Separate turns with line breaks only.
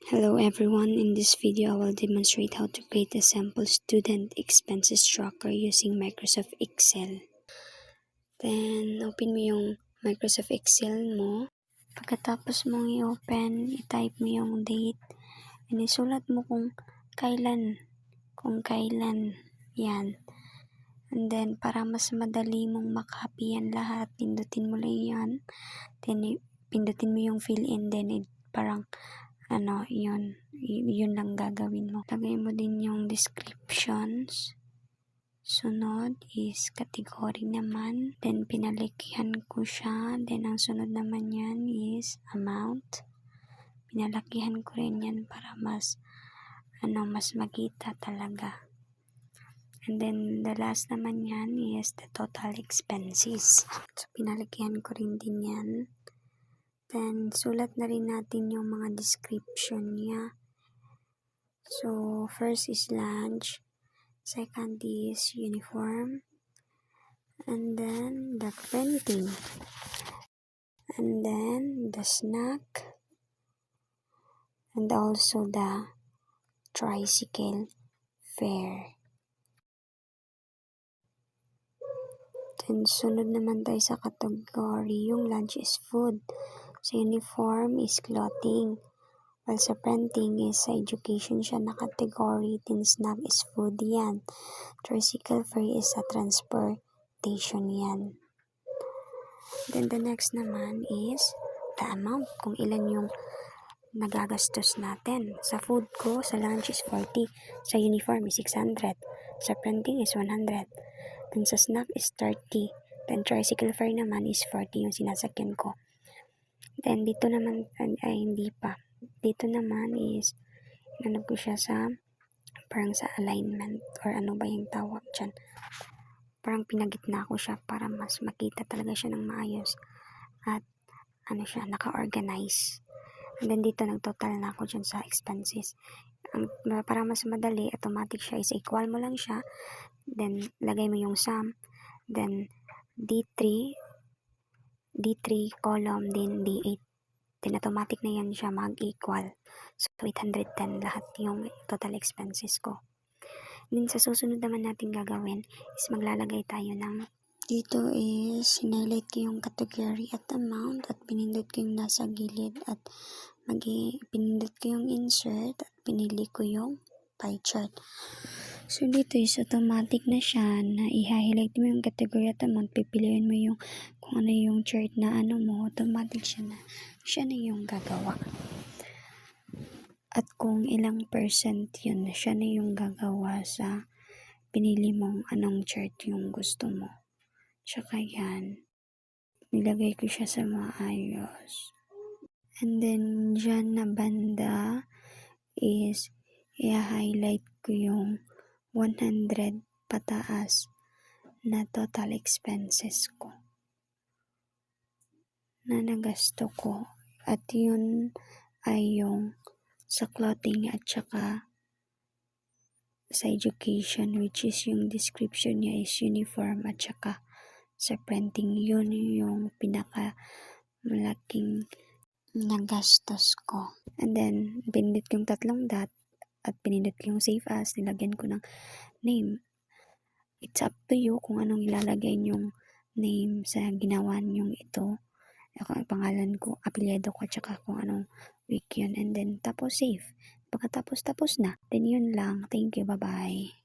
Hello everyone, in this video I will demonstrate how to create a sample student expenses tracker using Microsoft Excel. Then, open mo yung Microsoft Excel mo. Pagkatapos mong i-open, i-type mo yung date. And isulat mo kung kailan yan. And then, para mas madali mong makopy yan lahat, pindutin mo lang yan. Then, pindutin mo yung fill in, then parang yun lang gagawin mo. Lagay mo din yung descriptions. Sunod is category naman. Then, pinalakihan ko siya. Then, ang sunod naman yan is amount. Pinalakihan ko rin yan para mas makita talaga. And then, the last naman yan is the total expenses. So, pinalakihan ko rin din yan. Then, sulat na rin natin yung mga description niya. So, first is lunch. Second is uniform. And then, the printing. And then, the snack. And also the tricycle fare. Then, sunod naman tayo sa category. Yung lunch is food. Sa uniform is clothing. While sa printing is sa education siya na category. Then snack is food yan. Tricycle fare is sa transportation yan. Then the next naman is the amount. Kung ilan yung nagagastos natin. Sa food ko, sa lunch is 40. Sa uniform is 600. Sa printing is 100. Then sa snack is 30. Then tricycle fare naman is 40 yung sinasakyan ko. Then dito naman, hindi pa. Dito naman is, ko siya sa, parang sa alignment, or ano ba yung tawag dyan. Parang pinagitna ko siya para mas makita talaga siya ng maayos. At, siya, naka-organize. And then dito, nag-total na ako dyan sa expenses. Para mas madali, automatic siya is equal mo lang siya. Then, lagay mo yung sum. Then, D3 column, then D8. Then, automatic na yan siya mag-equal. So, 810 lahat yung total expenses ko. Then, sa susunod naman natin gagawin is maglalagay tayo ng dito is sinilate ko yung category at amount at pinindot ko yung nasa gilid at pinindot ko yung insert at pinili ko yung pie chart. So, dito is automatic na siya na i-highlight mo yung category at amount. Pipiliin mo yung kung ano yung chart na mo. Automatic siya na yung gagawa. At kung ilang percent yun, siya na yung gagawa sa pinili mong anong chart yung gusto mo. Tsaka yan, nilagay ko siya sa maayos. And then, dyan na banda is i-highlight ko yung 100 pataas na total expenses ko na nagasto ko. At yun ay yung sa clothing at saka sa education, which is yung description niya is uniform at saka sa printing. Yun yung pinaka malaking nagastos ko. And then, pinindot ko yung tatlong dot at pinindot ko yung save as, nilagyan ko ng name. It's up to you kung anong ilalagay yung name sa ginawa nyong ito. Ako, pangalan ko, apelyido ko, at saka kung anong week yun. And then, tapos save. Pagkatapos na. Then, yun lang. Thank you. Bye-bye.